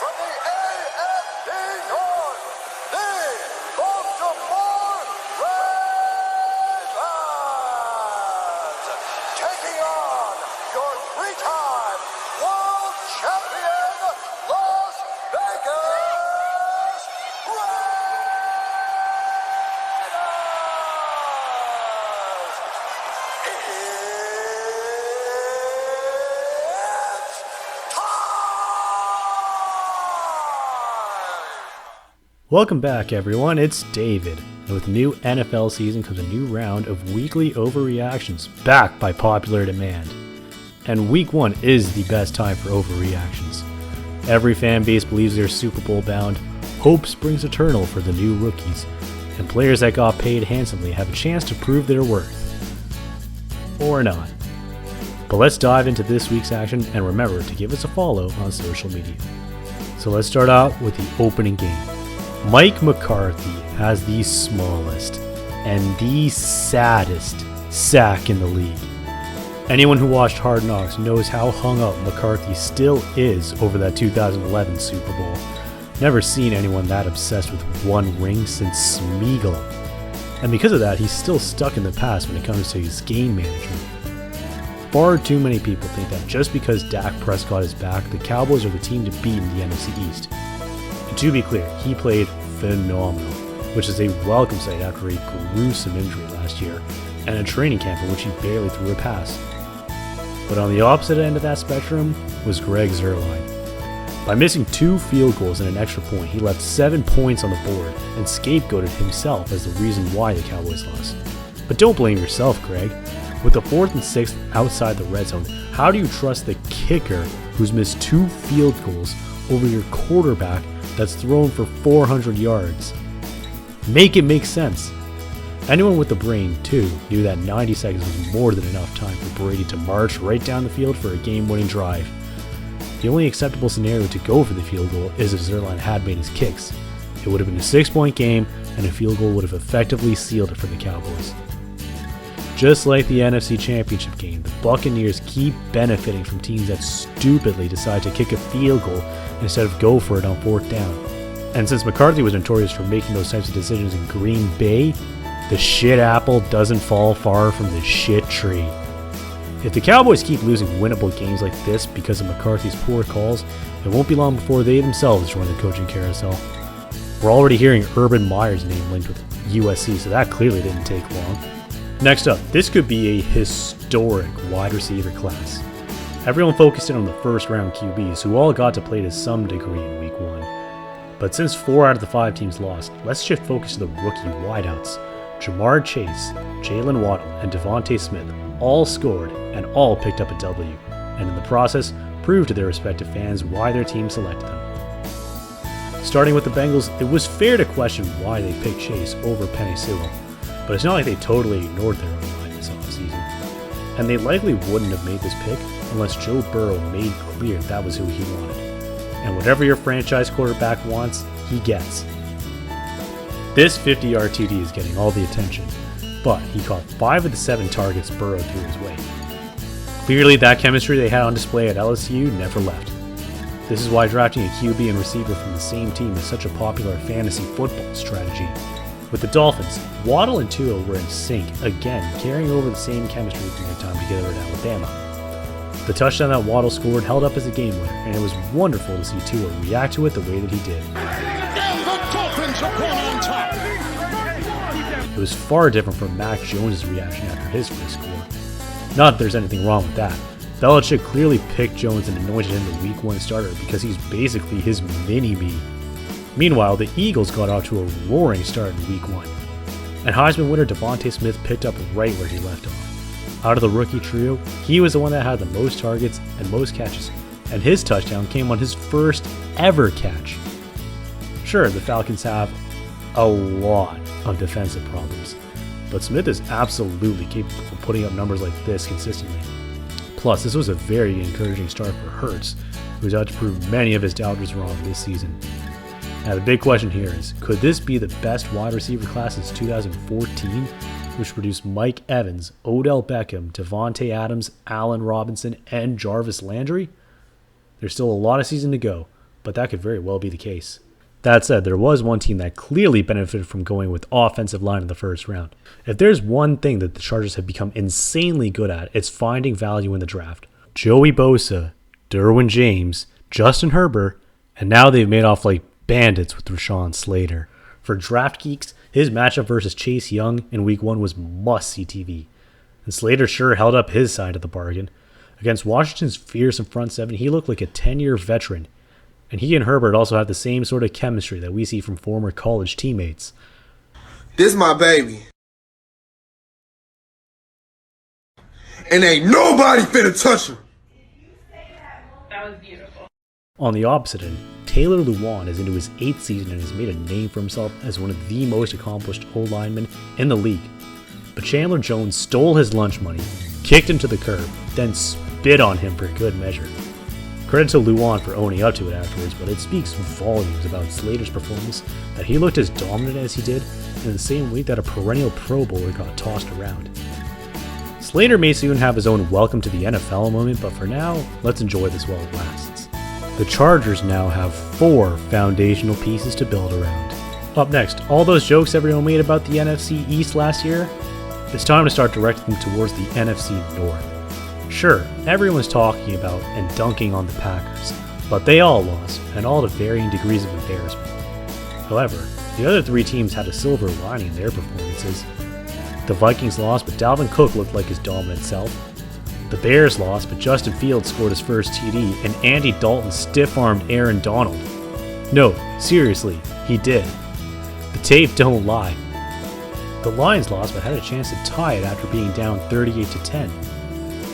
from the AFC North, the Baltimore Ravens, taking on your three-time world champion Las Vegas Raiders. It's time! Welcome back, everyone. It's David. And with the new NFL season comes a new round of weekly overreactions, backed by popular demand. And week 1 is the best time for overreactions. Every fan base believes they're Super Bowl bound, hope springs eternal for the new rookies, and players that got paid handsomely have a chance to prove their worth. Or not. But let's dive into this week's action, and remember to give us a follow on social media. So let's start out with the opening game. Mike McCarthy has the smallest and the saddest sack in the league. Anyone who watched Hard Knocks knows how hung up McCarthy still is over that 2011 Super Bowl. Never seen anyone that obsessed with one ring since Smeagol. And because of that, he's still stuck in the past when it comes to his game management. Far too many people think that just because Dak Prescott is back, the Cowboys are the team to beat in the NFC East. And to be clear, he played phenomenal, which is a welcome sight after a gruesome injury last year and a training camp in which he barely threw a pass. But on the opposite end of that spectrum was Greg Zuerlein. By missing 2 field goals and an extra point, he left 7 points on the board and scapegoated himself as the reason why the Cowboys lost. But don't blame yourself, Greg. With the 4th and 6th outside the red zone, how do you trust the kicker who's missed 2 field goals over your quarterback that's thrown for 400 yards? Make it make sense. Anyone with the brain, too, knew that 90 seconds was more than enough time for Brady to march right down the field for a game-winning drive. The only acceptable scenario to go for the field goal is if Zuerlein had made his kicks. It would have been a 6-point game, and a field goal would have effectively sealed it for the Cowboys. Just like the NFC Championship game, the Buccaneers keep benefiting from teams that stupidly decide to kick a field goal instead of go for it on 4th down. And since McCarthy was notorious for making those types of decisions in Green Bay, the shit apple doesn't fall far from the shit tree. If the Cowboys keep losing winnable games like this because of McCarthy's poor calls, it won't be long before they themselves join the coaching carousel. We're already hearing Urban Meyer's name linked with USC, so that clearly didn't take long. Next up, this could be a historic wide receiver class. Everyone focused in on the first round QBs, who all got to play to some degree in week 1. But since 4 out of the 5 teams lost, let's shift focus to the rookie wideouts. Jamar Chase, Jalen Waddle, and Devonte Smith all scored and all picked up a W, and in the process proved to their respective fans why their team selected them. Starting with the Bengals, it was fair to question why they picked Chase over Penei Sewell, but it's not like they totally ignored their own line this offseason. And they likely wouldn't have made this pick unless Joe Burrow made clear that was who he wanted. And whatever your franchise quarterback wants, he gets. This 50-yard TD is getting all the attention, but he caught 5 of the 7 targets Burrow threw his way. Clearly, that chemistry they had on display at LSU never left. This is why drafting a QB and receiver from the same team is such a popular fantasy football strategy. With the Dolphins, Waddle and Tua were in sync, again carrying over the same chemistry from their time together at Alabama. The touchdown that Waddle scored held up as a game winner, and it was wonderful to see Tua react to it the way that he did. And the Dolphins are going on top. It was far different from Mac Jones' reaction after his first score. Not that there's anything wrong with that. Belichick clearly picked Jones and anointed him the week 1 starter because he's basically his mini-me. Meanwhile, the Eagles got off to a roaring start in week 1. And Heisman winner Devonte Smith picked up right where he left off. Out of the rookie trio, he was the one that had the most targets and most catches, and his touchdown came on his first ever catch. Sure, the Falcons have a lot of defensive problems, but Smith is absolutely capable of putting up numbers like this consistently. Plus, this was a very encouraging start for Hurts, who's out to prove many of his doubters wrong this season. Now, the big question here is, could this be the best wide receiver class since 2014, which produced Mike Evans, Odell Beckham, Devontae Adams, Allen Robinson, and Jarvis Landry? There's still a lot of season to go, but that could very well be the case. That said, there was one team that clearly benefited from going with offensive line in the first round. If there's one thing that the Chargers have become insanely good at, it's finding value in the draft. Joey Bosa, Derwin James, Justin Herbert, and now they've made off like bandits with Rashawn Slater. For draft geeks, his matchup versus Chase Young in week 1 was must-see TV. And Slater sure held up his side of the bargain. Against Washington's fearsome front seven, he looked like a 10-year veteran. And he and Herbert also have the same sort of chemistry that we see from former college teammates. This my baby. And ain't nobody finna touch him. That was beautiful. On the opposite end, Taylor Lewan is into his 8th season and has made a name for himself as one of the most accomplished O-linemen in the league. But Chandler Jones stole his lunch money, kicked him to the curb, then spit on him for good measure. Credit to Lewan for owning up to it afterwards, but it speaks volumes about Slater's performance that he looked as dominant as he did in the same week that a perennial Pro Bowler got tossed around. Slater may soon have his own welcome to the NFL moment, but for now, let's enjoy this while it lasts. The Chargers now have 4 foundational pieces to build around. Up next, all those jokes everyone made about the NFC East last year, it's time to start directing them towards the NFC North. Sure, everyone's talking about and dunking on the Packers, but they all lost, and all to varying degrees of embarrassment. However, the other 3 teams had a silver lining in their performances. The Vikings lost, but Dalvin Cook looked like his dominant self. The Bears lost, but Justin Fields scored his first TD, and Andy Dalton stiff-armed Aaron Donald. No, seriously, he did. The tape don't lie. The Lions lost, but had a chance to tie it after being down 38-10.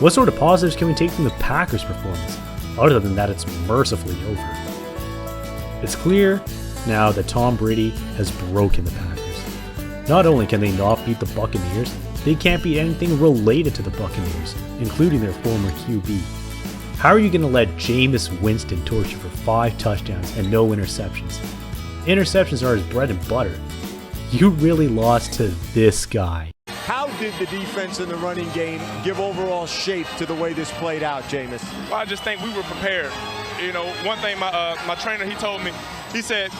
What sort of positives can we take from the Packers' performance, other than that it's mercifully over? It's clear now that Tom Brady has broken the Packers. Not only can they not beat the Buccaneers, they can't beat anything related to the Buccaneers, including their former QB. How are you going to let Jameis Winston torch you for 5 touchdowns and no interceptions? Interceptions are his bread and butter. You really lost to this guy. How did the defense in the running game give overall shape to the way this played out, Jameis? Well, I just think we were prepared. You know, one thing my trainer, he told me, he said,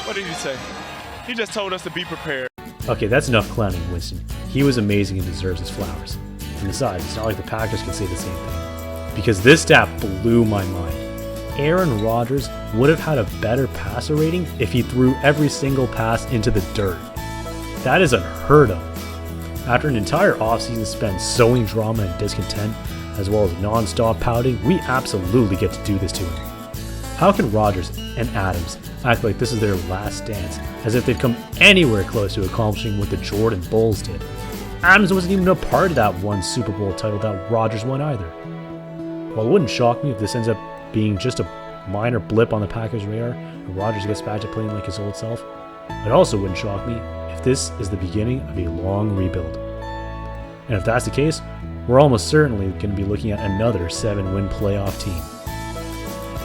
what did he say? He just told us to be prepared. Okay, that's enough clowning, Winston. He was amazing and deserves his flowers. And besides, it's not like the Packers can say the same thing. Because this stat blew my mind. Aaron Rodgers would have had a better passer rating if he threw every single pass into the dirt. That is unheard of. After an entire offseason spent sowing drama and discontent, as well as non-stop pouting, we absolutely get to do this to him. How can Rodgers and Adams act like this is their last dance, as if they've come anywhere close to accomplishing what the Jordan Bulls did? Adams wasn't even a part of that one Super Bowl title that Rodgers won either. While it wouldn't shock me if this ends up being just a minor blip on the Packers' radar and Rodgers gets back to playing like his old self, it also wouldn't shock me if this is the beginning of a long rebuild. And if that's the case, we're almost certainly going to be looking at another 7-win playoff team.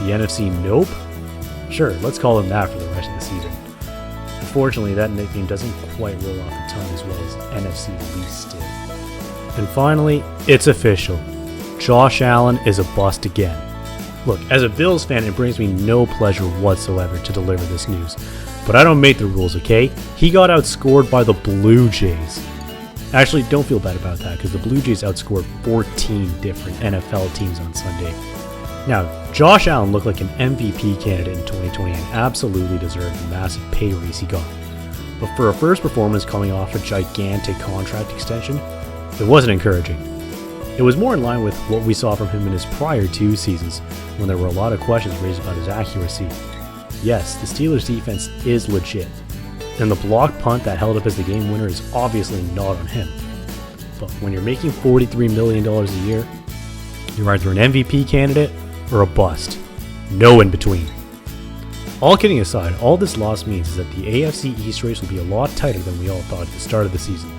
The NFC Nope? Sure, let's call them that for the rest of the season. Unfortunately, that nickname doesn't quite roll off the tongue as well as NFC Least did. And finally, it's official. Josh Allen is a bust again. Look, as a Bills fan, it brings me no pleasure whatsoever to deliver this news. But I don't make the rules, okay? He got outscored by the Blue Jays. Actually, don't feel bad about that, because the Blue Jays outscored 14 different NFL teams on Sunday. Now, Josh Allen looked like an MVP candidate in 2020 and absolutely deserved the massive pay raise he got. But for a first performance coming off a gigantic contract extension, it wasn't encouraging. It was more in line with what we saw from him in his prior 2 seasons, when there were a lot of questions raised about his accuracy. Yes, the Steelers' defense is legit, and the blocked punt that held up as the game winner is obviously not on him. But when you're making $43 million a year, you're either an MVP candidate or a bust. No in between. All kidding aside, all this loss means is that the AFC East race will be a lot tighter than we all thought at the start of the season.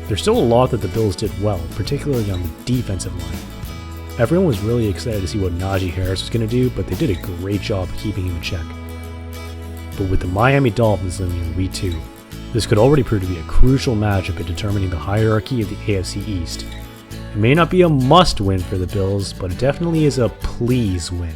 There's still a lot that the Bills did well, particularly on the defensive line. Everyone was really excited to see what Najee Harris was going to do, but they did a great job of keeping him in check. But with the Miami Dolphins living in Week 2, this could already prove to be a crucial matchup in determining the hierarchy of the AFC East. It may not be a must-win for the Bills, but it definitely is a please win.